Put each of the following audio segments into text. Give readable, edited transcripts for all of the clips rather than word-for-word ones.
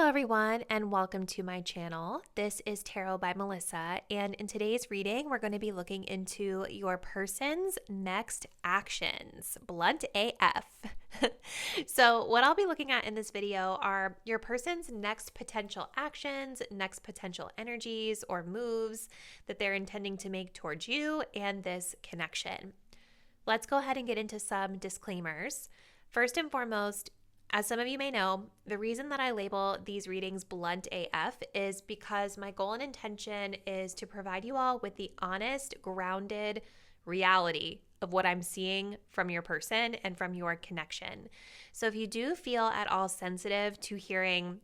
Hello everyone and welcome to my channel. This is Tarot by Melissa, and in today's reading we're going to be looking into your person's next actions. Blunt AF. So what I'll be looking at in this video are your person's next potential actions, next potential energies or moves that they're intending to make towards you and this connection. Let's go ahead and get into some disclaimers. First and foremost, as some of you may know, the reason that I label these readings Blunt AF is because my goal and intention is to provide you all with the honest, grounded reality of what I'm seeing from your person and from your connection. So if you do feel at all sensitive to hearing,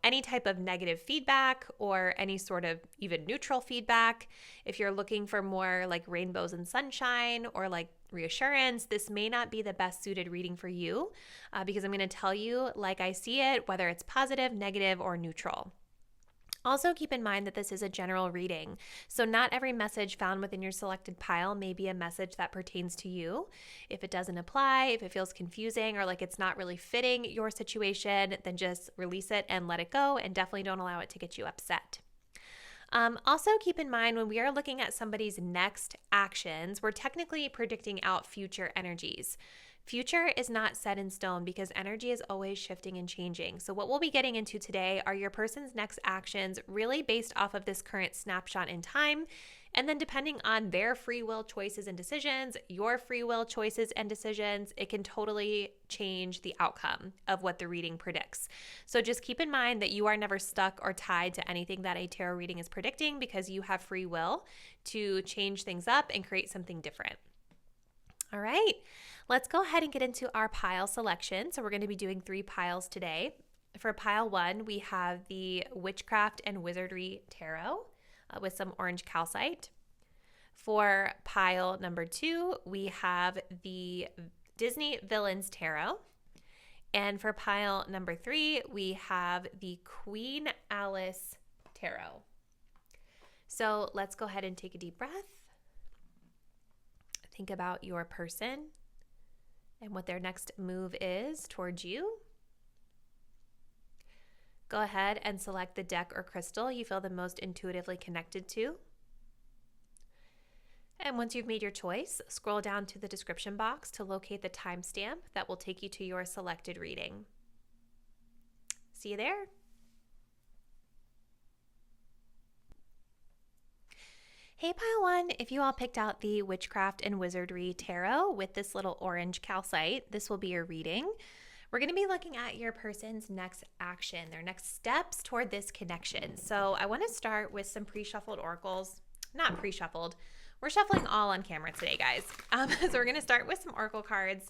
any type of negative feedback or any sort of even neutral feedback, if you're looking for more like rainbows and sunshine or like reassurance, this may not be the best suited reading for you because I'm going to tell you like I see it, whether it's positive, negative, or neutral. Also, keep in mind that this is a general reading, so not every message found within your selected pile may be a message that pertains to you. If it doesn't apply, if it feels confusing, or like it's not really fitting your situation, then just release it and let it go, and definitely don't allow it to get you upset. Also, keep in mind when we are looking at somebody's next actions, we're technically predicting out future energies. Future is not set in stone because energy is always shifting and changing. So what we'll be getting into today are your person's next actions really based off of this current snapshot in time. And then depending on their free will choices and decisions, your free will choices and decisions, it can totally change the outcome of what the reading predicts. So just keep in mind that you are never stuck or tied to anything that a tarot reading is predicting because you have free will to change things up and create something different. All right, let's go ahead and get into our pile selection. So we're going to be doing 3 piles today. For pile 1, we have the Witchcraft and Wizardry Tarot with some orange calcite. For pile number 2, we have the Disney Villains Tarot. And for pile number 3, we have the Queen Alice Tarot. So let's go ahead and take a deep breath. Think about your person and what their next move is towards you. Go ahead and select the deck or crystal you feel the most intuitively connected to. And once you've made your choice, scroll down to the description box to locate the timestamp that will take you to your selected reading. See you there. Hey Pile 1, if you all picked out the Witchcraft and Wizardry Tarot with this little orange calcite, this will be your reading. We're going to be looking at your person's next action, their next steps toward this connection. So I want to start with some pre-shuffled oracles. Not pre-shuffled. We're shuffling all on camera today, guys. So we're going to start with some oracle cards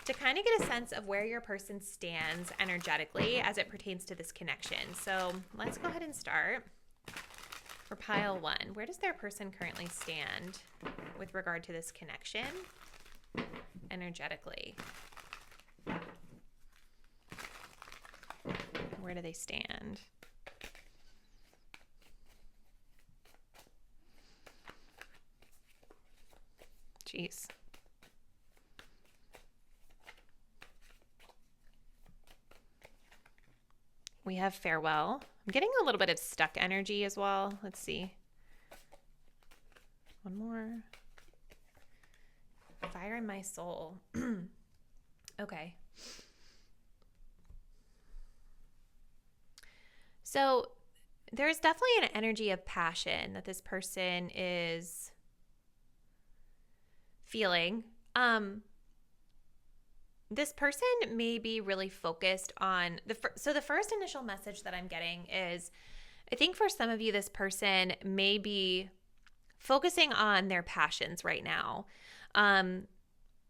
to kind of get a sense of where your person stands energetically as it pertains to this connection. So let's go ahead and start. For pile 1, where does their person currently stand with regard to this connection energetically? Where do they stand? Jeez. We have farewell. I'm getting a little bit of stuck energy as well. Let's see. One more. Fire in my soul. Okay. So there's definitely an energy of passion that this person is feeling. This person may be really focused on the first initial message that I'm getting is, I think for some of you, this person may be focusing on their passions right now.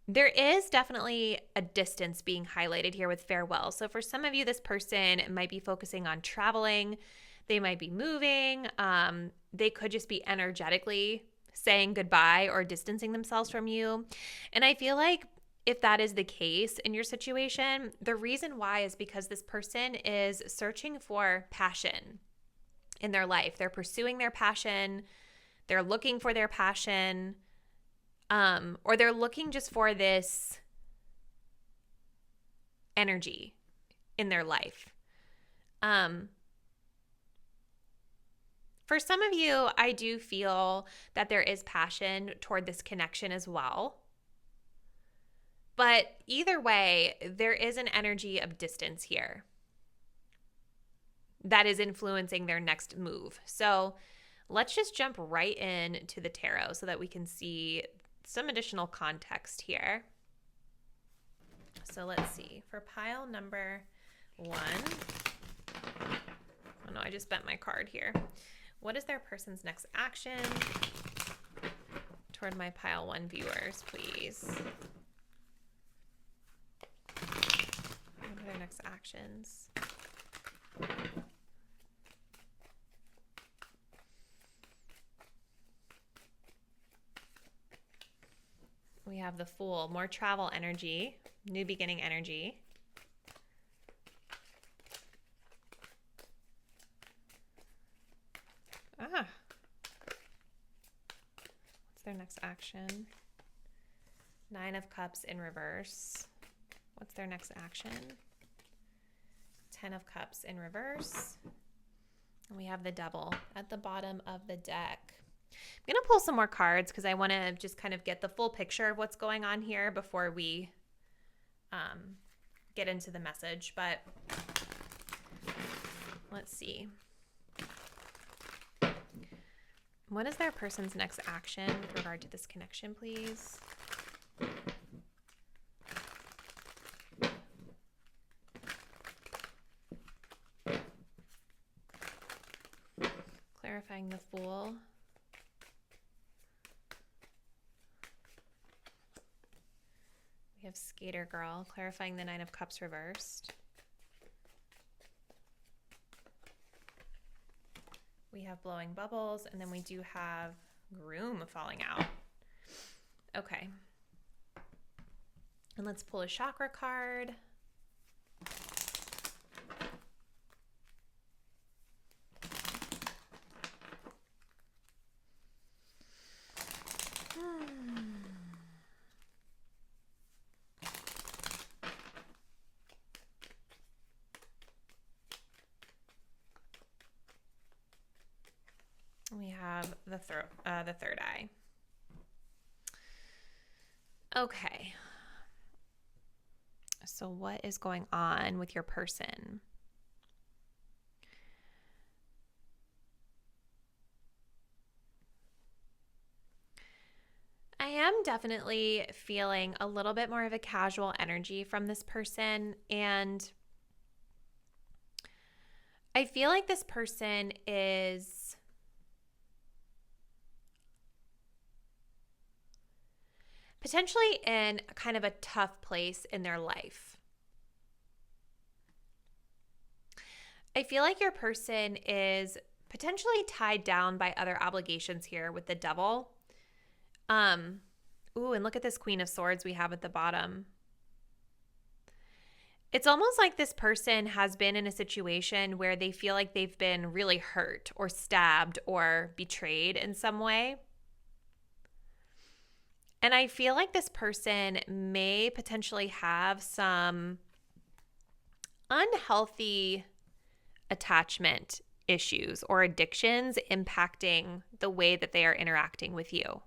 There is definitely a distance being highlighted here with farewell. So for some of you, this person might be focusing on traveling. They might be moving. They could just be energetically saying goodbye or distancing themselves from you. And I feel like if that is the case in your situation, the reason why is because this person is searching for passion in their life. They're pursuing their passion. They're looking for their passion. Or they're looking just for this energy in their life. For some of you, I do feel that there is passion toward this connection as well. But either way, there is an energy of distance here that is influencing their next move. So let's just jump right into the tarot so that we can see some additional context here. So let's see. For pile number 1. Oh no, I just bent my card here. What is their person's next action toward my pile 1 viewers, please? What are their next actions? We have the Fool, more travel energy, new beginning energy. What's their next action? 9 of Cups in reverse. What's their next action? 10 of Cups in reverse. And we have the Devil at the bottom of the deck. I'm going to pull some more cards because I want to just kind of get the full picture of what's going on here before we get into the message. But let's see. What is their person's next action with regard to this connection, please? Clarifying the Fool. We have Skater Girl, clarifying the 9 of Cups reversed. We have Blowing Bubbles, and then we do have Groom falling out. Okay. And let's pull a chakra card. We have the third eye. Okay. So what is going on with your person? I am definitely feeling a little bit more of a casual energy from this person, and I feel like this person is potentially in kind of a tough place in their life. I feel like your person is potentially tied down by other obligations here with the Devil. Ooh, and look at this Queen of Swords we have at the bottom. It's almost like this person has been in a situation where they feel like they've been really hurt or stabbed or betrayed in some way. And I feel like this person may potentially have some unhealthy attachment issues or addictions impacting the way that they are interacting with you.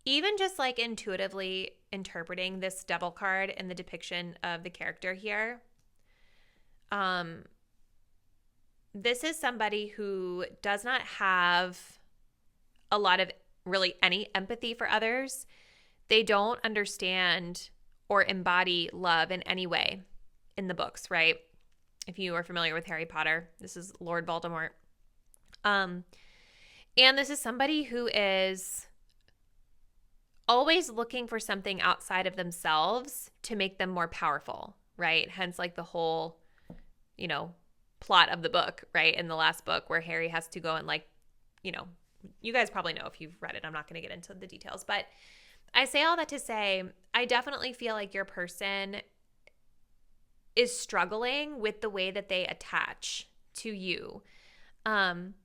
Even just like intuitively interpreting this Devil card and the depiction of the character here, this is somebody who does not have a lot of really any empathy for others. They don't understand or embody love in any way in the books, right? If you are familiar with Harry Potter, this is Lord Voldemort. And this is somebody who is always looking for something outside of themselves to make them more powerful, right? Hence like the whole, plot of the book, right? In the last book where Harry has to go and you guys probably know if you've read it. I'm not going to get into the details, but I say all that to say, I definitely feel like your person is struggling with the way that they attach to you. And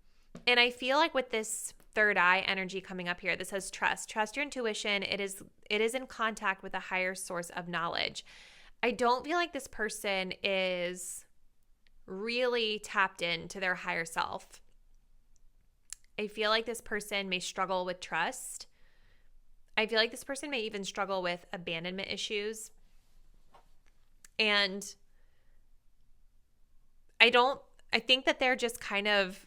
I feel like with this third eye energy coming up here, this says trust your intuition. It is in contact with a higher source of knowledge. I don't feel like this person is really tapped into their higher self. I feel like this person may struggle with trust. I feel like this person may even struggle with abandonment issues. And I think that they're just kind of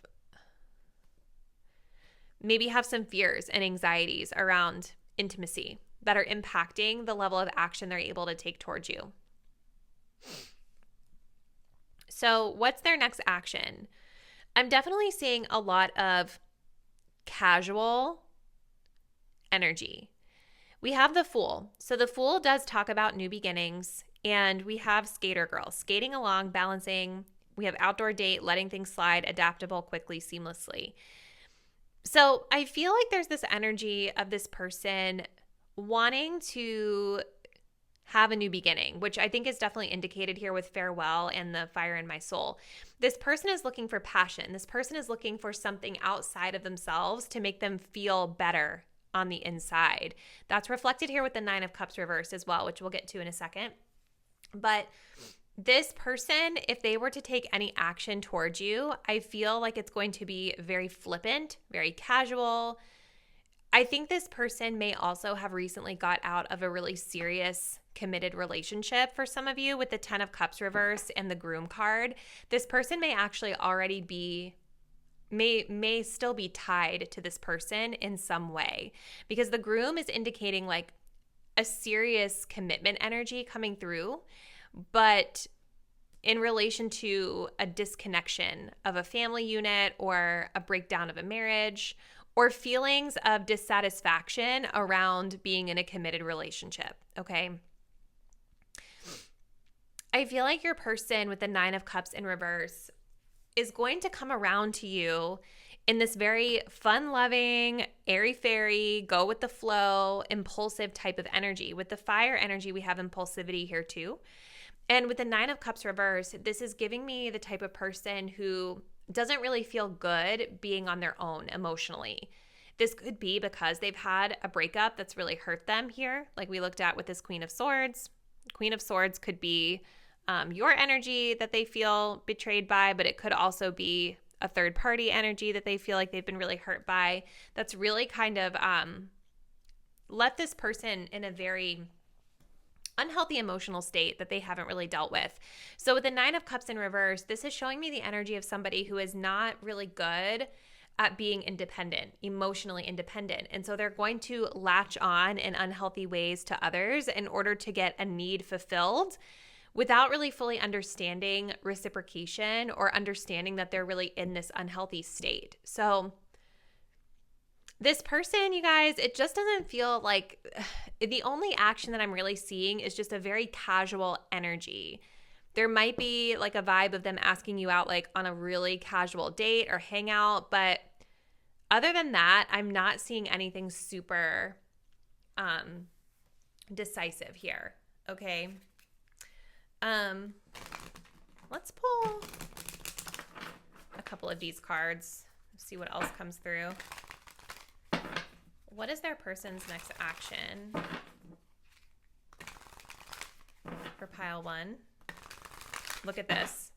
maybe have some fears and anxieties around intimacy that are impacting the level of action they're able to take towards you. So what's their next action? I'm definitely seeing a lot of casual energy. We have the Fool. So the Fool does talk about new beginnings, and we have Skater Girl, skating along, balancing. We have outdoor date, letting things slide, adaptable, quickly, seamlessly. So I feel like there's this energy of this person wanting to have a new beginning, which I think is definitely indicated here with Farewell and the Fire in My Soul. This person is looking for passion. This person is looking for something outside of themselves to make them feel better on the inside. That's reflected here with the Nine of Cups reversed as well, which we'll get to in a second. But this person, if they were to take any action towards you, I feel like it's going to be very flippant, very casual. I think this person may also have recently got out of a really serious committed relationship for some of you with the 10 of Cups reverse and the Groom card. This person may actually already be may still be tied to this person in some way, because the Groom is indicating like a serious commitment energy coming through, but in relation to a disconnection of a family unit or a breakdown of a marriage or feelings of dissatisfaction around being in a committed relationship, okay? I feel like your person with the 9 of Cups in reverse is going to come around to you in this very fun-loving, airy-fairy, go with the flow, impulsive type of energy. With the Fire energy, we have impulsivity here too. And with the 9 of Cups reverse, this is giving me the type of person who doesn't really feel good being on their own emotionally. This could be because they've had a breakup that's really hurt them here, like we looked at with this Queen of Swords. Queen of Swords could be your energy that they feel betrayed by, but it could also be a third party energy that they feel like they've been really hurt by. That's really kind of left this person in a very unhealthy emotional state that they haven't really dealt with. So with the 9 of Cups in reverse, this is showing me the energy of somebody who is not really good at being independent, emotionally independent. And so they're going to latch on in unhealthy ways to others in order to get a need fulfilled without really fully understanding reciprocation or understanding that they're really in this unhealthy state. So this person, you guys, it just doesn't feel like the only action that I'm really seeing is just a very casual energy. There might be like a vibe of them asking you out like on a really casual date or hangout, but other than that, I'm not seeing anything super decisive here, okay? Let's pull a couple of these cards, see what else comes through. What is their person's next action for pile 1? Look at this,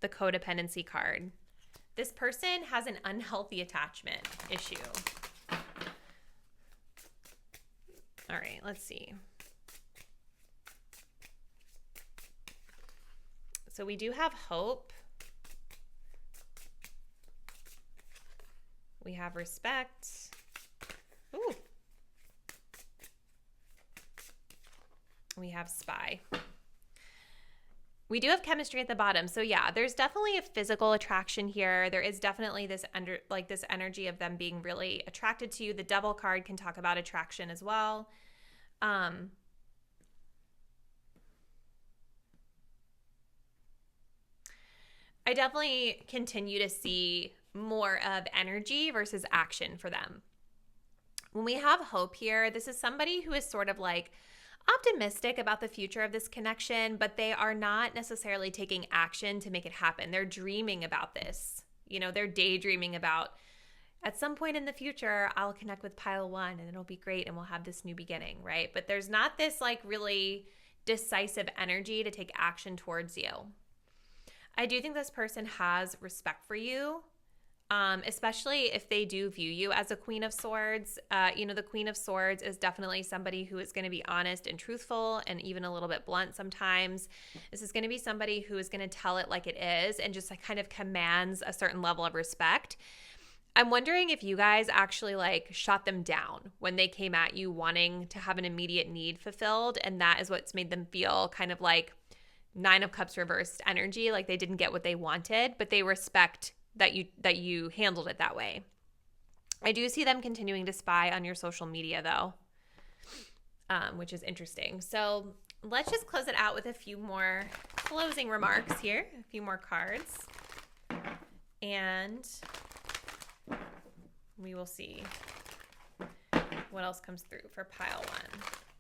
the codependency card. This person has an unhealthy attachment issue. All right, let's see. So we do have hope. We have respect. Ooh. We have spy. We do have chemistry at the bottom. So yeah, there's definitely a physical attraction here. There is definitely this this energy of them being really attracted to you. The Devil card can talk about attraction as well. I definitely continue to see more of energy versus action for them. When we have hope here, this is somebody who is sort of like optimistic about the future of this connection, but they are not necessarily taking action to make it happen. They're dreaming about this. You know, they're daydreaming about at some point in the future, I'll connect with pile 1 and it'll be great and we'll have this new beginning, right? But there's not this like really decisive energy to take action towards you. I do think this person has respect for you, especially if they do view you as a Queen of Swords. The Queen of Swords is definitely somebody who is going to be honest and truthful and even a little bit blunt sometimes. This is going to be somebody who is going to tell it like it is and just like kind of commands a certain level of respect. I'm wondering if you guys actually like shot them down when they came at you wanting to have an immediate need fulfilled, and that is what's made them feel kind of like Nine of Cups reversed energy, like they didn't get what they wanted, but they respect that you handled it that way. I do see them continuing to spy on your social media though, which is interesting. So let's just close it out with a few more closing remarks here, a few more cards, and we will see what else comes through for pile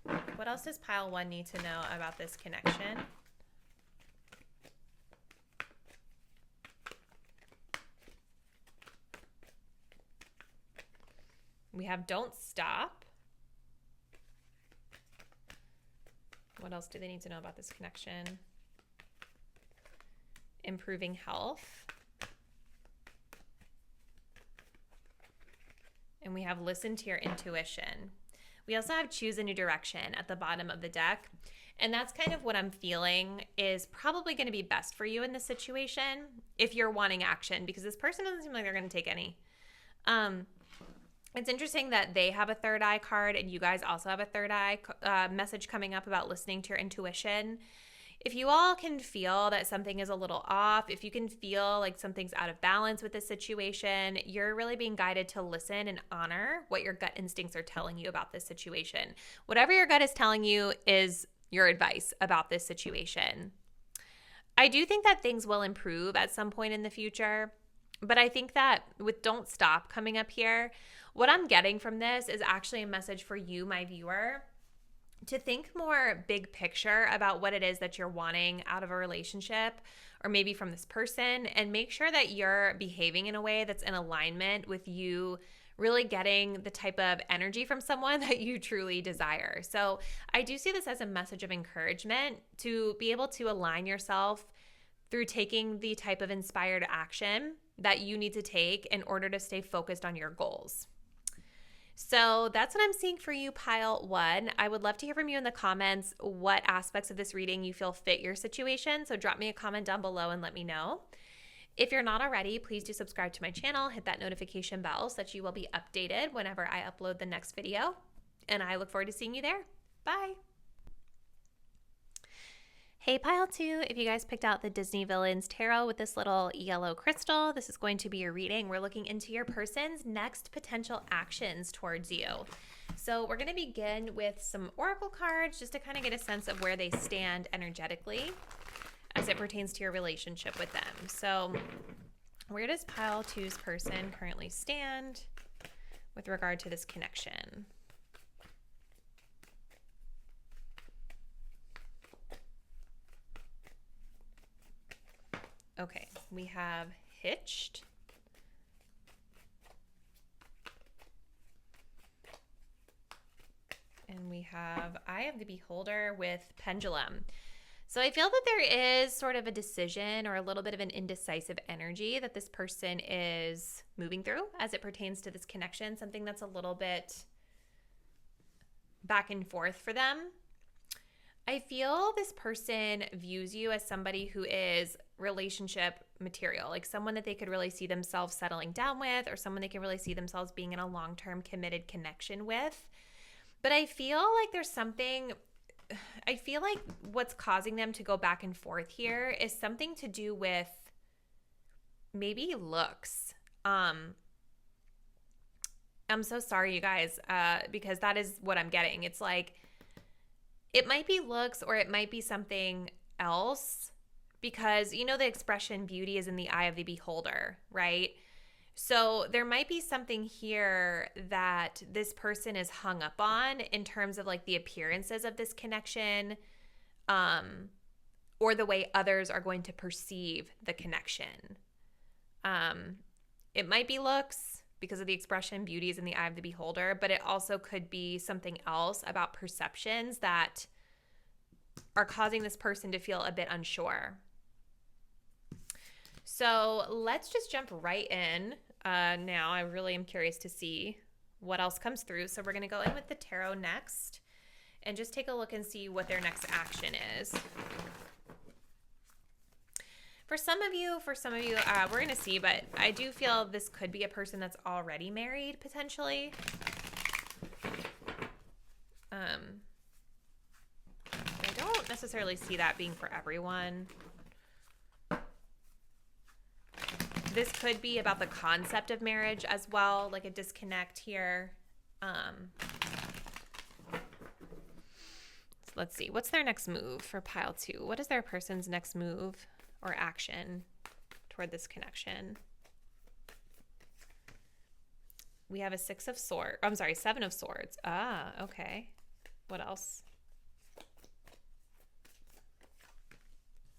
one. What else does pile one need to know about this connection? We have don't stop. What else do they need to know about this connection? Improving health. And we have listen to your intuition. We also have choose a new direction at the bottom of the deck. And that's kind of what I'm feeling is probably going to be best for you in this situation if you're wanting action, because this person doesn't seem like they're going to take any. It's interesting that they have a third eye card and you guys also have a third eye message coming up about listening to your intuition. If you all can feel that something is a little off, if you can feel like something's out of balance with this situation, you're really being guided to listen and honor what your gut instincts are telling you about this situation. Whatever your gut is telling you is your advice about this situation. I do think that things will improve at some point in the future, but I think that with don't stop coming up here, what I'm getting from this is actually a message for you, my viewer, to think more big picture about what it is that you're wanting out of a relationship or maybe from this person, and make sure that you're behaving in a way that's in alignment with you really getting the type of energy from someone that you truly desire. So I do see this as a message of encouragement to be able to align yourself through taking the type of inspired action that you need to take in order to stay focused on your goals. So that's what I'm seeing for you, pile one. I would love to hear from you in the comments what aspects of this reading you feel fit your situation. So drop me a comment down below and let me know. If you're not already, please do subscribe to my channel, hit that notification bell so that you will be updated whenever I upload the next video. And I look forward to seeing you there. Bye. Hey, pile two, if you guys picked out the Disney Villains Tarot with this little yellow crystal, this is going to be your reading. We're looking into your person's next potential actions towards you. So we're going to begin with some oracle cards just to kind of get a sense of where they stand energetically as it pertains to your relationship with them. So where does pile two's person currently stand with regard to this connection? Okay, we have hitched. And we have Eye of the Beholder with pendulum. So I feel that there is sort of a decision or a little bit of an indecisive energy that this person is moving through as it pertains to this connection, something that's a little bit back and forth for them. I feel this person views you as somebody who is relationship material, like someone that they could really see themselves settling down with, or someone they can really see themselves being in a long-term committed connection with. But I feel like there's something, I feel like what's causing them to go back and forth here is something to do with maybe looks. I'm so sorry, you guys, because that is what I'm getting. It's like, it might be looks or it might be something else, because you know the expression beauty is in the eye of the beholder, right? So there might be something here that this person is hung up on in terms of like the appearances of this connection, or the way others are going to perceive the connection. It might be looks because of the expression beauty is in the eye of the beholder, but it also could be something else about perceptions that are causing this person to feel a bit unsure. So let's just jump right in. Now I really am curious to see what else comes through. So we're going to go in with the tarot next and just take a look and see what their next action is. For some of you, we're going to see, but I do feel this could be a person that's already married, potentially. I don't necessarily see that being for everyone. This could be about the concept of marriage as well, like a disconnect here. So let's see. What's their next move for pile 2? What is their person's next move or action toward this connection? We have a 7 of Swords. Ah, okay. What else?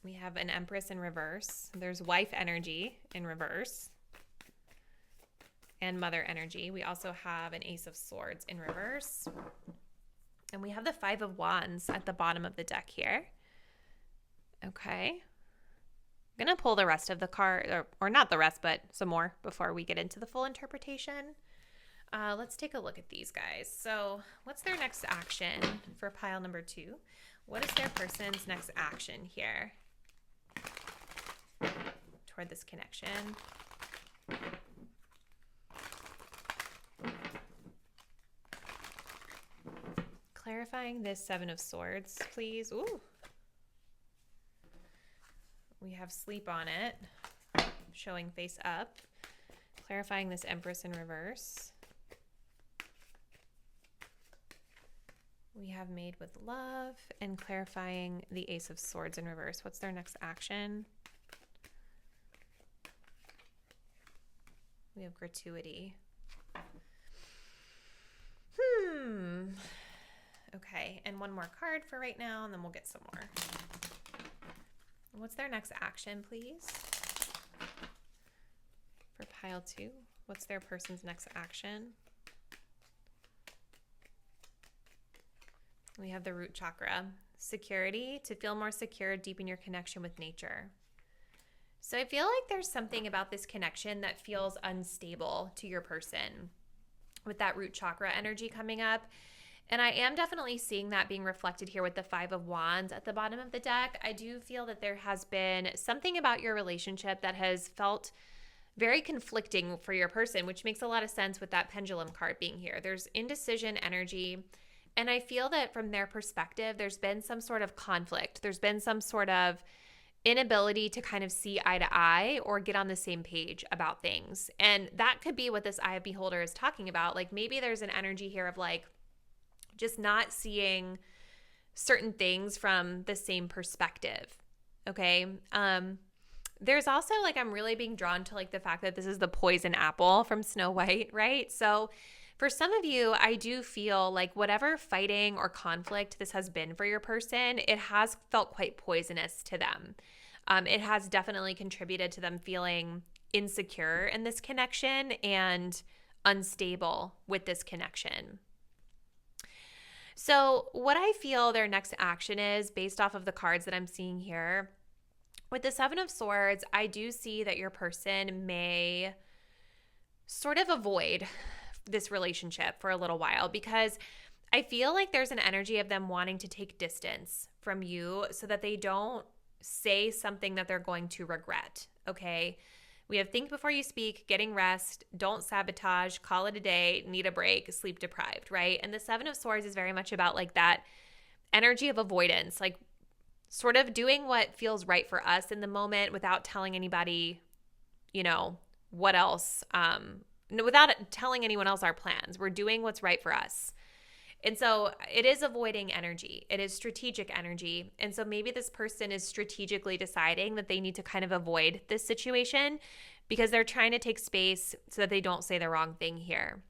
We have an Empress in reverse. There's wife energy in reverse. And mother energy. We also have an Ace of Swords in reverse. And we have the 5 of Wands at the bottom of the deck here. Okay. I'm going to pull the rest of the card, or not the rest, but some more before we get into the full interpretation. Let's take a look at these guys. So what's their next action for pile number 2? What is their person's next action here toward this connection? Clarifying this 7 of Swords, please. Ooh. We have sleep on it, showing face up. Clarifying this Empress in reverse. We have made with love and clarifying the Ace of Swords in reverse. What's their next action? We have gratuity. Okay, and one more card for right now, and then we'll get some more. What's their next action, please? For pile 2, what's their person's next action? We have the root chakra. Security, to feel more secure, deepen your connection with nature. So I feel like there's something about this connection that feels unstable to your person with that root chakra energy coming up. And I am definitely seeing that being reflected here with the 5 of Wands at the bottom of the deck. I do feel that there has been something about your relationship that has felt very conflicting for your person, which makes a lot of sense with that pendulum card being here. There's indecision energy. And I feel that from their perspective, there's been some sort of conflict. There's been some sort of inability to kind of see eye to eye or get on the same page about things. And that could be what this Eye of Beholder is talking about. Like maybe there's an energy here of like just not seeing certain things from the same perspective. Okay. There's also like, I'm really being drawn to like the fact that this is the poison apple from Snow White, right? So for some of you, I do feel like whatever fighting or conflict this has been for your person, it has felt quite poisonous to them. It has definitely contributed to them feeling insecure in this connection and unstable with this connection. So what I feel their next action is, based off of the cards that I'm seeing here, with the 7 of Swords, I do see that your person may sort of avoid this relationship for a little while, because I feel like there's an energy of them wanting to take distance from you so that they don't say something that they're going to regret. Okay. We have think before you speak, getting rest, don't sabotage, call it a day, need a break, sleep deprived, right? And the 7 of Swords is very much about like that energy of avoidance, like sort of doing what feels right for us in the moment without telling anybody, you know, what else, without telling anyone else our plans. We're doing what's right for us. And so it is avoiding energy. It is strategic energy. And so maybe this person is strategically deciding that they need to kind of avoid this situation because they're trying to take space so that they don't say the wrong thing here.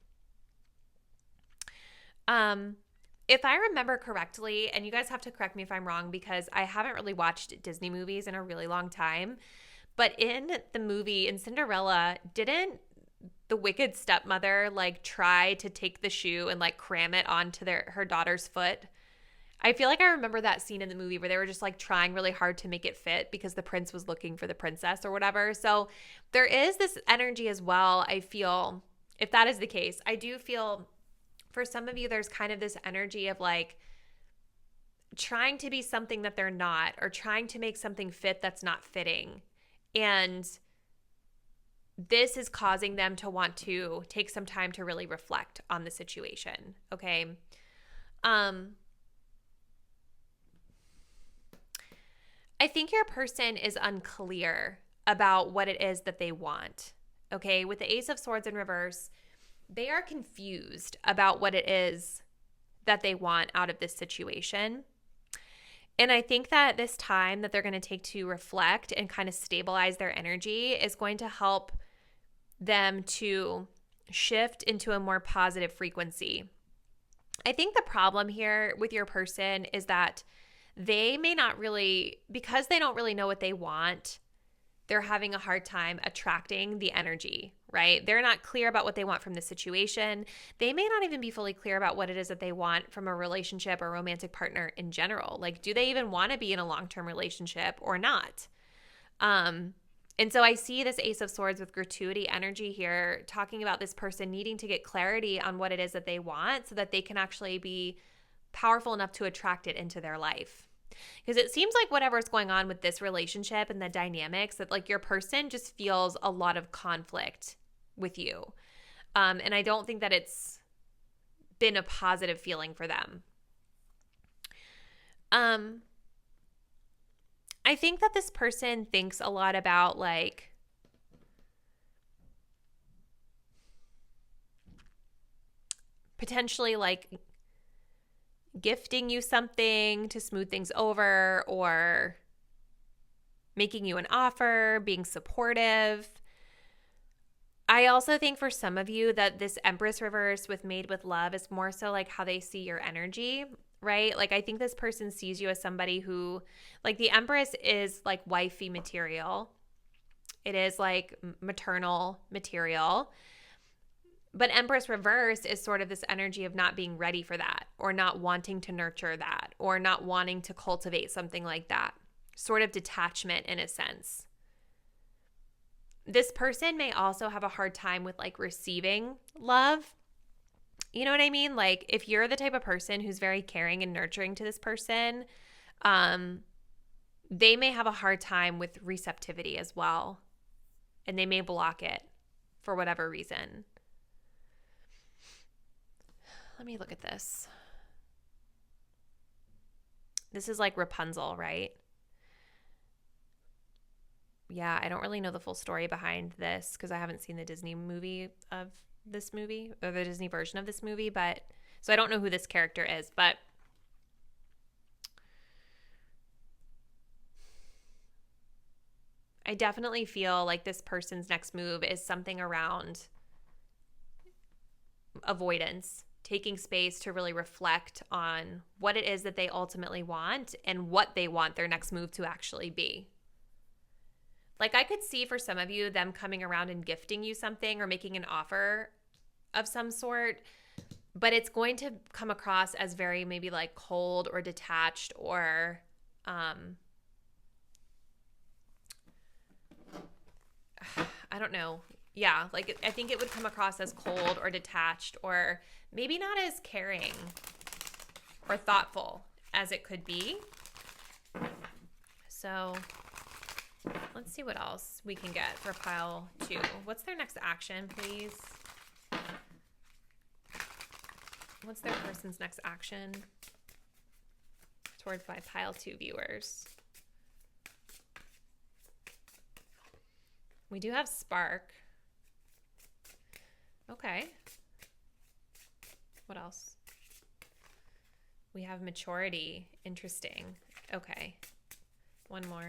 If I remember correctly, and you guys have to correct me if I'm wrong because I haven't really watched Disney movies in a really long time, but in the movie, in Cinderella, didn't the wicked stepmother like try to take the shoe and like cram it onto her daughter's foot? I feel like I remember that scene in the movie where they were just like trying really hard to make it fit because the prince was looking for the princess or whatever. So there is this energy as well. I feel, if that is the case, I do feel for some of you, there's kind of this energy of like trying to be something that they're not, or trying to make something fit that's not fitting. And this is causing them to want to take some time to really reflect on the situation. Okay. I think your person is unclear about what it is that they want. Okay. With the Ace of Swords in reverse, they are confused about what it is that they want out of this situation. And I think that this time that they're going to take to reflect and kind of stabilize their energy is going to help them to shift into a more positive frequency. I think the problem here with your person is that they may not really, because they don't really know what they want, they're having a hard time attracting the energy, right? They're not clear about what they want from the situation. They may not even be fully clear about what it is that they want from a relationship or romantic partner in general. Like, do they even want to be in a long-term relationship or not? And so I see this Ace of Swords with gratuity energy here, talking about this person needing to get clarity on what it is that they want so that they can actually be powerful enough to attract it into their life. Because it seems like whatever's going on with this relationship and the dynamics, that like your person just feels a lot of conflict with you. And I don't think that it's been a positive feeling for them. I think that this person thinks a lot about like potentially like gifting you something to smooth things over, or making you an offer, being supportive. I also think for some of you that this Empress reverse with Made with Love is more so like how they see your energy, right? Like I think this person sees you as somebody who, like the Empress is like wifey material. It is like maternal material. But Empress reverse is sort of this energy of not being ready for that, or not wanting to nurture that, or not wanting to cultivate something like that. Sort of detachment in a sense. This person may also have a hard time with like receiving love. You know what I mean? Like if you're the type of person who's very caring and nurturing to this person, they may have a hard time with receptivity as well. And they may block it for whatever reason. Let me look at this. This is like Rapunzel, right? Yeah, I don't really know the full story behind this because I haven't seen the Disney movie of this movie, or the Disney version of this movie, but so I don't know who this character is, but I definitely feel like this person's next move is something around avoidance, taking space to really reflect on what it is that they ultimately want and what they want their next move to actually be. Like I could see for some of you them coming around and gifting you something or making an offer of some sort, but it's going to come across as very maybe like cold or detached, or I don't know. Yeah, like I think it would come across as cold or detached, or maybe not as caring or thoughtful as it could be. So let's see what else we can get for pile 2. What's their next action, please? What's their person's next action towards my pile 2 viewers? We do have Spark. Okay. What else? We have Maturity. Interesting. Okay. One more.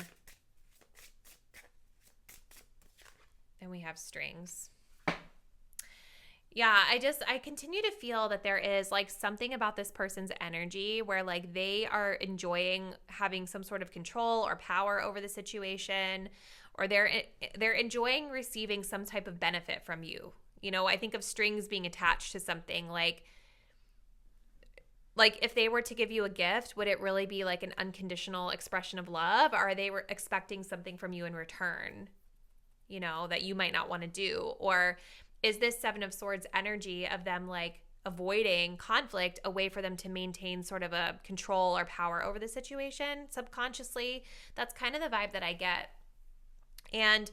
And we have Strings. Yeah, I continue to feel that there is like something about this person's energy where like they are enjoying having some sort of control or power over the situation, or they're enjoying receiving some type of benefit from you. You know, I think of strings being attached to something like like if they were to give you a gift, would it really be like an unconditional expression of love? Or are they were expecting something from you in return, you know, that you might not want to do? Or is this Seven of Swords energy of them like avoiding conflict a way for them to maintain sort of a control or power over the situation subconsciously? That's kind of the vibe that I get. And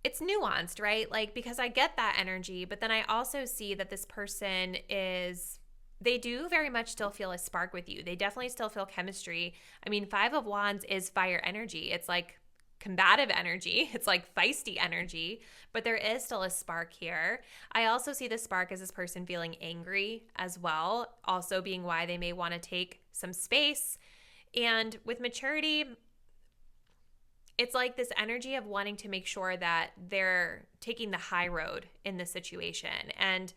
it's nuanced, right? Like, because I get that energy, but then I also see that this person they do very much still feel a spark with you. They definitely still feel chemistry. I mean, Five of Wands is fire energy. It's like combative energy. It's like feisty energy, but there is still a spark here. I also see the spark as this person feeling angry as well, also being why they may want to take some space. And with maturity, it's like this energy of wanting to make sure that they're taking the high road in this situation. And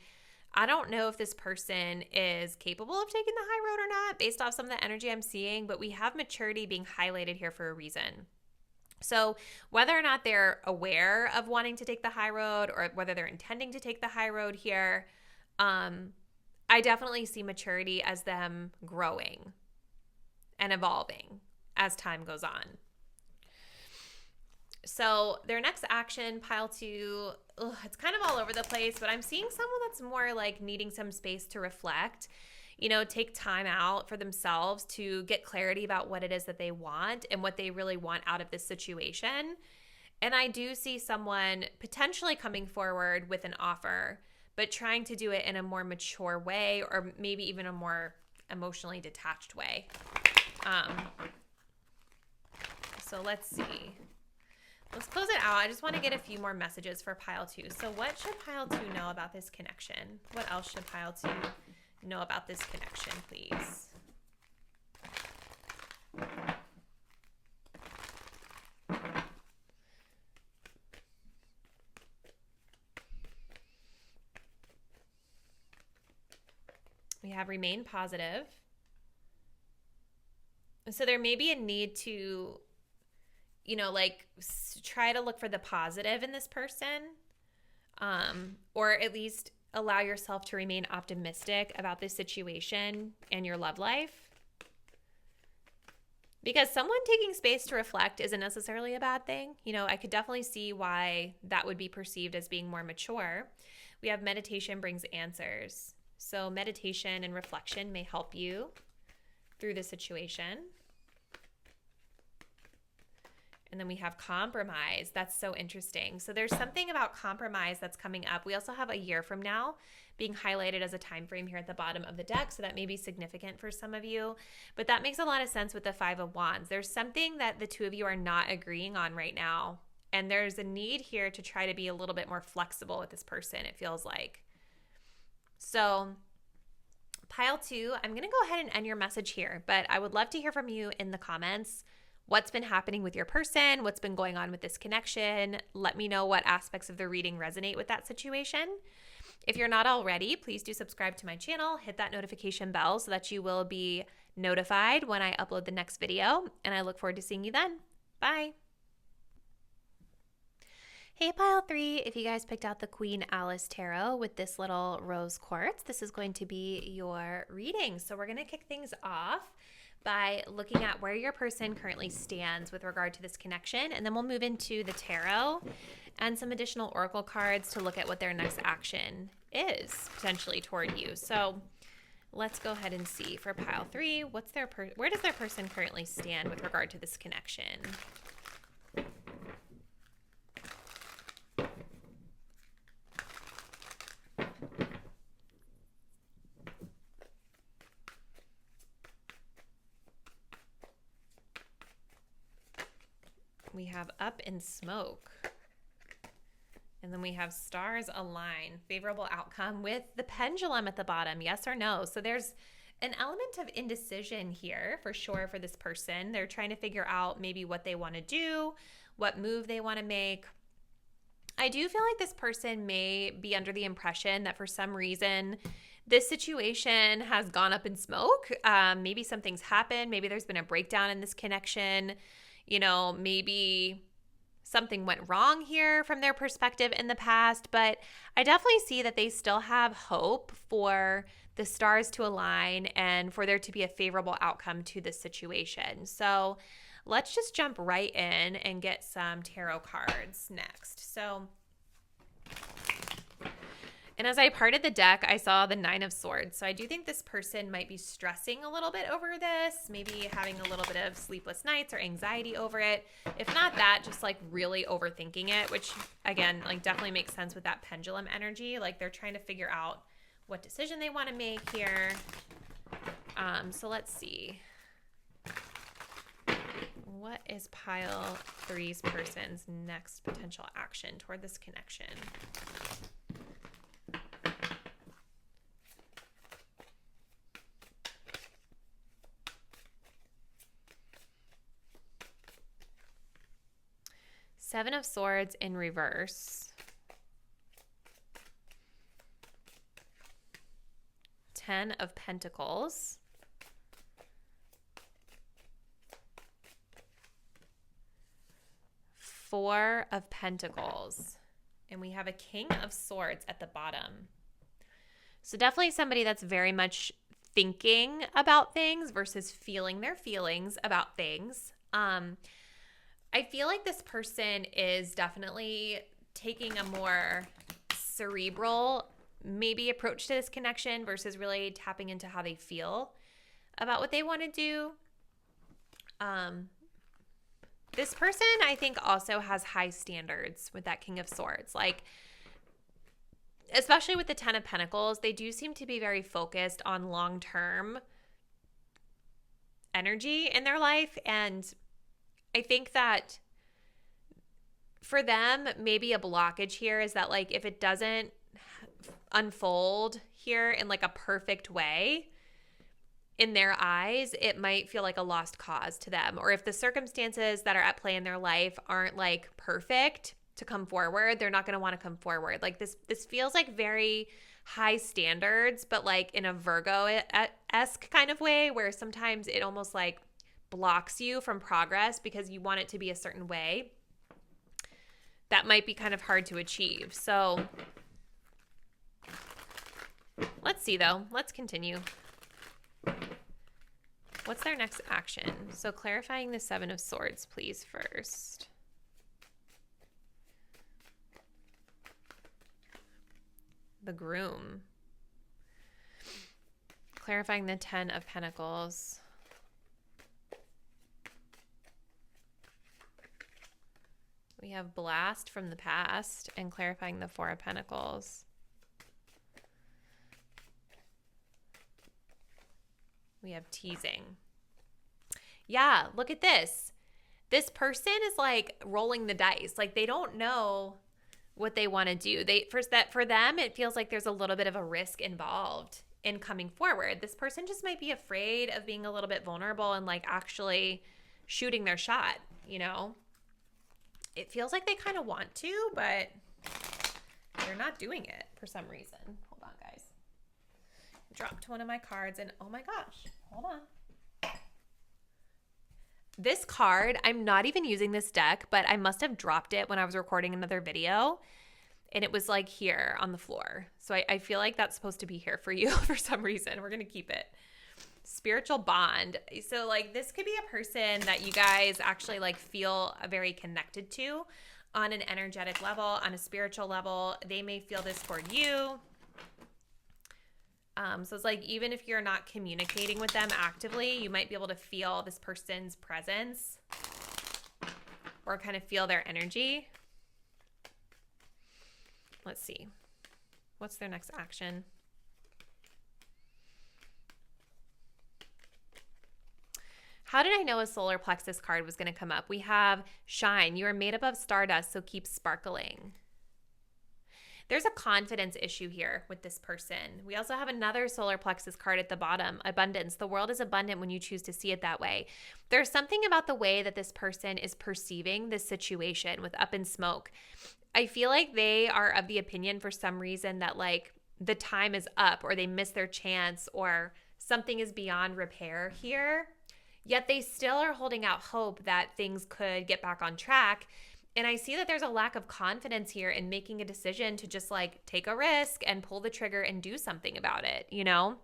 I don't know if this person is capable of taking the high road or not based off some of the energy I'm seeing, but we have maturity being highlighted here for a reason. So whether or not they're aware of wanting to take the high road or whether they're intending to take the high road here, I definitely see maturity as them growing and evolving as time goes on. So their next action, pile 2, it's kind of all over the place, but I'm seeing someone that's more like needing some space to reflect, you know, take time out for themselves to get clarity about what it is that they want and what they really want out of this situation. And I do see someone potentially coming forward with an offer, but trying to do it in a more mature way or maybe even a more emotionally detached way. So let's see. Let's close it out. I just want to get a few more messages for pile 2. So what should pile 2 know about this connection? What else should pile 2 know about this connection, please? We have remain positive. So there may be a need to, you know, like try to look for the positive in this person, or at least allow yourself to remain optimistic about this situation and your love life. Because someone taking space to reflect isn't necessarily a bad thing. You know, I could definitely see why that would be perceived as being more mature. We have meditation brings answers. So meditation and reflection may help you through the situation. And then we have compromise. That's so interesting. So there's something about compromise that's coming up. We also have a year from now being highlighted as a time frame here at the bottom of the deck. So that may be significant for some of you. But that makes a lot of sense with the Five of Wands. There's something that the two of you are not agreeing on right now. And there's a need here to try to be a little bit more flexible with this person, it feels like. So pile 2, I'm going to go ahead and end your message here. But I would love to hear from you in the comments. What's been happening with your person? What's been going on with this connection? Let me know what aspects of the reading resonate with that situation. If you're not already, please do subscribe to my channel. Hit that notification bell so that you will be notified when I upload the next video. And I look forward to seeing you then. Bye. Hey, pile 3, if you guys picked out the Queen Alice Tarot with this little rose quartz, this is going to be your reading. So we're going to kick things off by looking at where your person currently stands with regard to this connection. And then we'll move into the tarot and some additional oracle cards to look at what their next action is potentially toward you. So let's go ahead and see for pile 3, where does their person currently stand with regard to this connection? We have up in smoke. And then we have stars align, favorable outcome with the pendulum at the bottom, yes or no. So there's an element of indecision here for sure for this person. They're trying to figure out maybe what they want to do, what move they want to make. I do feel like this person may be under the impression that for some reason this situation has gone up in smoke. Maybe something's happened. Maybe there's been a breakdown in this connection. You know, maybe something went wrong here from their perspective in the past, but I definitely see that they still have hope for the stars to align and for there to be a favorable outcome to this situation. So let's just jump right in and get some tarot cards next. And as I parted the deck, I saw the 9 of Swords. So I do think this person might be stressing a little bit over this, maybe having a little bit of sleepless nights or anxiety over it. If not that, just like really overthinking it, which again, like definitely makes sense with that pendulum energy. Like they're trying to figure out what decision they want to make here. So let's see. What is pile 3's person's next potential action toward this connection? Seven of Swords in reverse. 10 of Pentacles. 4 of Pentacles. And we have a King of Swords at the bottom. So definitely somebody that's very much thinking about things versus feeling their feelings about things. I feel like this person is definitely taking a more cerebral maybe approach to this connection versus really tapping into how they feel about what they want to do. This person, I think, also has high standards with that King of Swords. Like, especially with the 10 of Pentacles, they do seem to be very focused on long-term energy in their life. And I think that for them, maybe a blockage here is that, like, if it doesn't unfold here in like a perfect way in their eyes, it might feel like a lost cause to them. Or if the circumstances that are at play in their life aren't like perfect to come forward, they're not going to want to come forward. Like this feels like very high standards, but like in a Virgo-esque kind of way where sometimes it almost like blocks you from progress because you want it to be a certain way. That might be kind of hard to achieve. So let's see though. Let's continue. What's their next action? So clarifying the 7 of Swords, please, first. The Groom. Clarifying the 10 of Pentacles. We have Blast from the Past and clarifying the 4 of Pentacles. We have Teasing. Yeah, look at this. This person is like rolling the dice. Like they don't know what they want to do. For them, it feels like there's a little bit of a risk involved in coming forward. This person just might be afraid of being a little bit vulnerable and like actually shooting their shot, you know? It feels like they kind of want to, but they're not doing it for some reason. Hold on, guys. Dropped one of my cards and oh my gosh, hold on. This card, I'm not even using this deck, but I must have dropped it when I was recording another video and it was like here on the floor. So I feel like that's supposed to be here for you for some reason. We're going to keep it. Spiritual bond. So like this could be a person that you guys actually like feel very connected to on an energetic level, on a spiritual level. They may feel this toward you. So it's like even if you're not communicating with them actively, you might be able to feel this person's presence or kind of feel their energy. Let's see. What's their next action? How did I know a solar plexus card was going to come up? We have Shine. You are made up of stardust, so keep sparkling. There's a confidence issue here with this person. We also have another solar plexus card at the bottom, abundance. The world is abundant when you choose to see it that way. There's something about the way that this person is perceiving this situation with Up in Smoke. I feel like they are of the opinion for some reason that like the time is up or they missed their chance or something is beyond repair here. Yet they still are holding out hope that things could get back on track. And I see that there's a lack of confidence here in making a decision to just like take a risk and pull the trigger and do something about it, you know?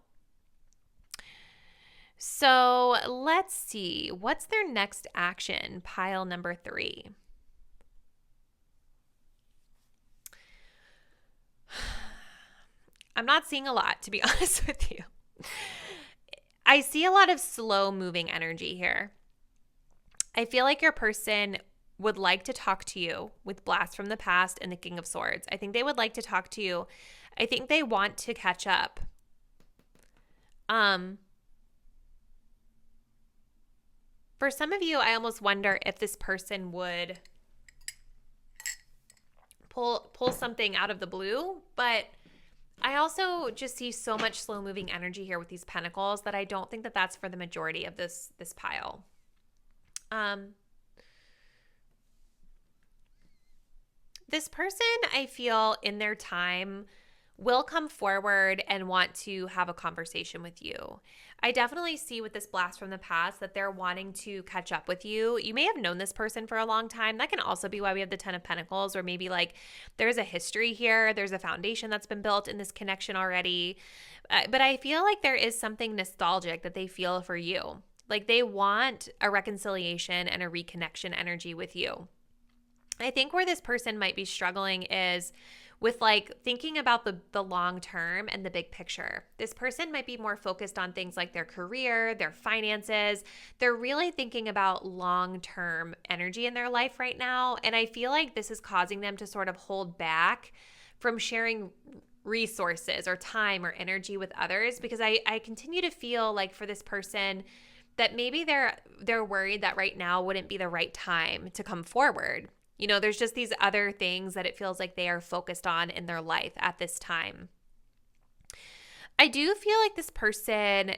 So let's see. What's their next action? Pile number 3. I'm not seeing a lot, to be honest with you. I see a lot of slow moving energy here. I feel like your person would like to talk to you with Blast from the Past and the King of Swords. I think they would like to talk to you. I think they want to catch up. For some of you, I almost wonder if this person would pull something out of the blue, but I also just see so much slow moving energy here with these pentacles that I don't think that that's for the majority of this pile. This person, I feel in their time, will come forward and want to have a conversation with you. I definitely see with this Blast from the Past that they're wanting to catch up with you. You may have known this person for a long time. That can also be why we have the 10 of Pentacles, or maybe like there's a history here. There's a foundation that's been built in this connection already. But I feel like there is something nostalgic that they feel for you. Like they want a reconciliation and a reconnection energy with you. I think where this person might be struggling is with like thinking about the long term and the big picture. This person might be more focused on things like their career, their finances. They're really thinking about long-term energy in their life right now. And I feel like this is causing them to sort of hold back from sharing resources or time or energy with others, because I continue to feel like for this person that maybe they're worried that right now wouldn't be the right time to come forward. You know, there's just these other things that it feels like they are focused on in their life at this time. I do feel like this person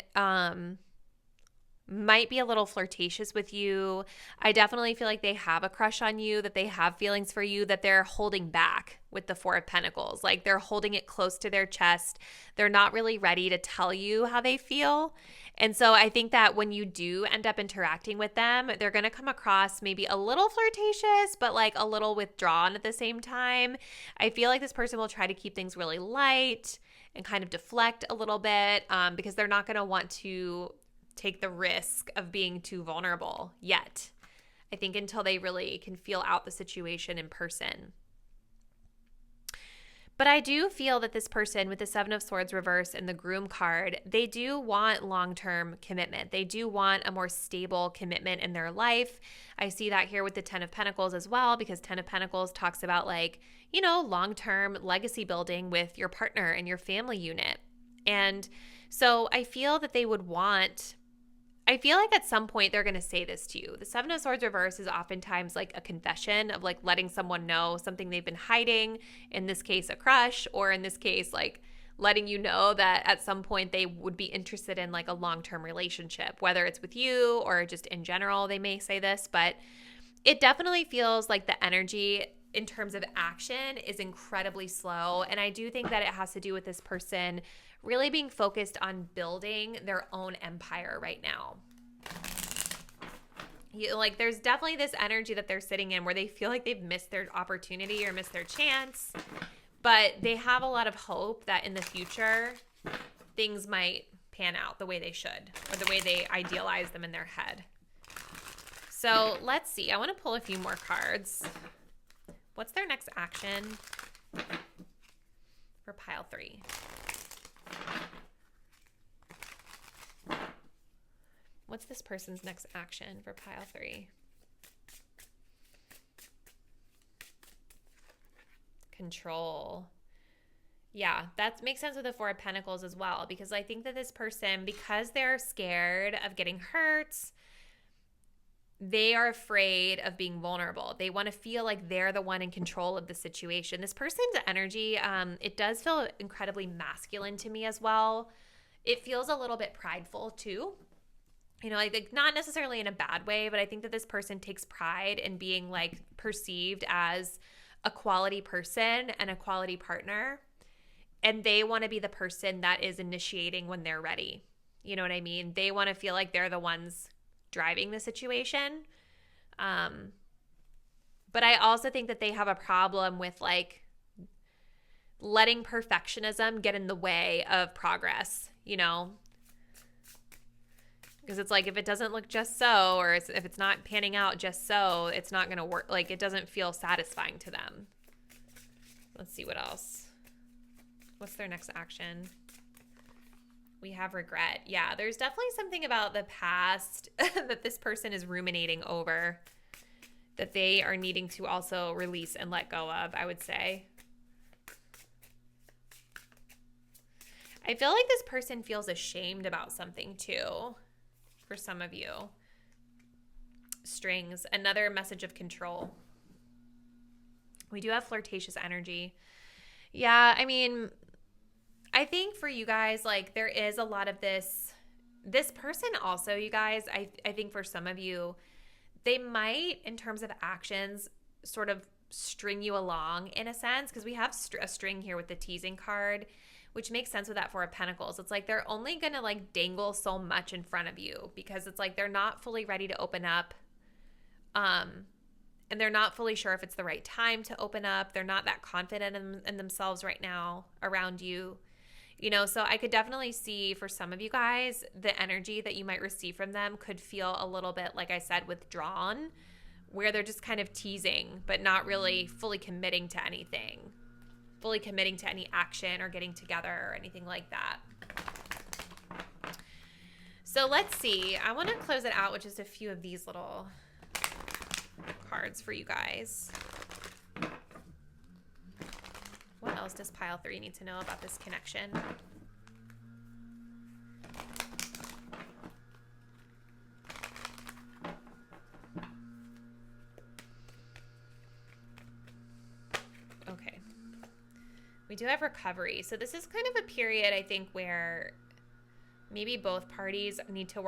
might be a little flirtatious with you. I definitely feel like they have a crush on you, that they have feelings for you, that they're holding back with the 4 of Pentacles. Like they're holding it close to their chest. They're not really ready to tell you how they feel. And so I think that when you do end up interacting with them, they're going to come across maybe a little flirtatious, but like a little withdrawn at the same time. I feel like this person will try to keep things really light and kind of deflect a little bit because they're not going to want to take the risk of being too vulnerable yet. I think until they really can feel out the situation in person. But I do feel that this person with the 7 of Swords reverse and the Groom card, they do want long-term commitment. They do want a more stable commitment in their life. I see that here with the 10 of Pentacles as well, because 10 of Pentacles talks about like, you know, long-term legacy building with your partner and your family unit. And so I feel that they would want, I feel like at some point they're going to say this to you. The 7 of Swords reverse is oftentimes like a confession of like letting someone know something they've been hiding, in this case a crush, or in this case like letting you know that at some point they would be interested in like a long-term relationship, whether it's with you or just in general. They may say this, but it definitely feels like the energy in terms of action is incredibly slow. And I do think that it has to do with this person really being focused on building their own empire right now. Like there's definitely this energy that they're sitting in where they feel like they've missed their opportunity or missed their chance, but they have a lot of hope that in the future things might pan out the way they should, or the way they idealize them in their head. So let's see. I want to pull a few more cards. What's their next action for pile 3? What's this person's next action for pile 3? Control. Yeah, that makes sense with the 4 of Pentacles as well, because I think that this person, because they're scared of getting hurt, they are afraid of being vulnerable. They want to feel like they're the one in control of the situation. This person's energy, it does feel incredibly masculine to me as well. It feels a little bit prideful too. You know, like not necessarily in a bad way, but I think that this person takes pride in being like perceived as a quality person and a quality partner. And they want to be the person that is initiating when they're ready. You know what I mean? They want to feel like they're the ones driving the situation. But I also think that they have a problem with like letting perfectionism get in the way of progress, you know? Because it's like if it doesn't look just so, or if it's not panning out just so, it's not going to work. Like it doesn't feel satisfying to them. Let's see what else. What's their next action? We have regret. Yeah, there's definitely something about the past that this person is ruminating over that they are needing to also release and let go of, I would say. I feel like this person feels ashamed about something too, for some of you. Strings, another message of control. We do have flirtatious energy. Yeah, I mean, I think for you guys, like there is a lot of this person also, you guys, I think for some of you, they might, in terms of actions, sort of string you along in a sense, because we have a string here with the teasing card, which makes sense with that Four of Pentacles. It's like they're only going to like dangle so much in front of you because it's like they're not fully ready to open up. And they're not fully sure if it's the right time to open up. They're not that confident in themselves right now around you. You know, so I could definitely see for some of you guys, the energy that you might receive from them could feel a little bit, like I said, withdrawn, where they're just kind of teasing, but not really fully committing to anything, fully committing to any action or getting together or anything like that. So let's see. I want to close it out with just a few of these little cards for you guys. What else does pile 3 need to know about this connection? Okay. We do have recovery. So this is kind of a period, I think, where maybe both parties need to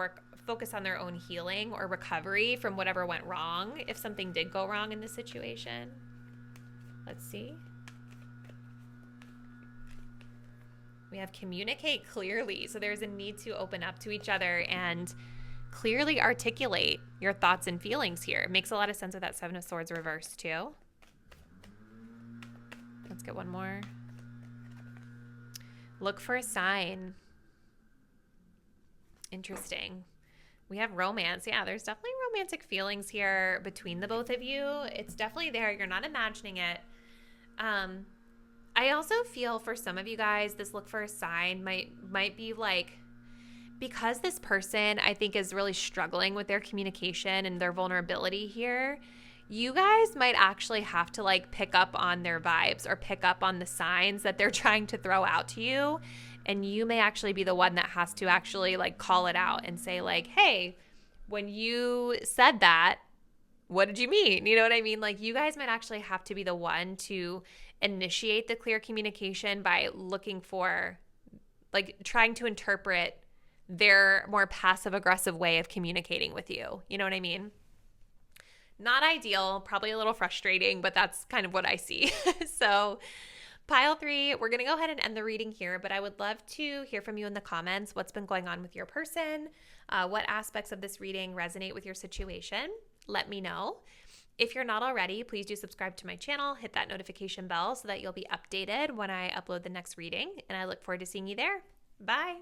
focus on their own healing or recovery from whatever went wrong, if something did go wrong in this situation. Let's see. We have communicate clearly. So there's a need to open up to each other and clearly articulate your thoughts and feelings here. It makes a lot of sense with that Seven of Swords reversed too. Let's get one more. Look for a sign. Interesting. We have romance. Yeah, there's definitely romantic feelings here between the both of you. It's definitely there. You're not imagining it. I also feel for some of you guys, this look for a sign might be like, because this person I think is really struggling with their communication and their vulnerability here, you guys might actually have to like pick up on their vibes or pick up on the signs that they're trying to throw out to you. And you may actually be the one that has to actually like call it out and say like, hey, when you said that, what did you mean? You know what I mean? Like you guys might actually have to be the one to initiate the clear communication by looking for, like trying to interpret their more passive aggressive way of communicating with you. You know what I mean? Not ideal, probably a little frustrating, but that's kind of what I see. So pile 3, we're going to go ahead and end the reading here, but I would love to hear from you in the comments. What's been going on with your person? What aspects of this reading resonate with your situation? Let me know. If you're not already, please do subscribe to my channel, hit that notification bell so that you'll be updated when I upload the next reading, and I look forward to seeing you there. Bye.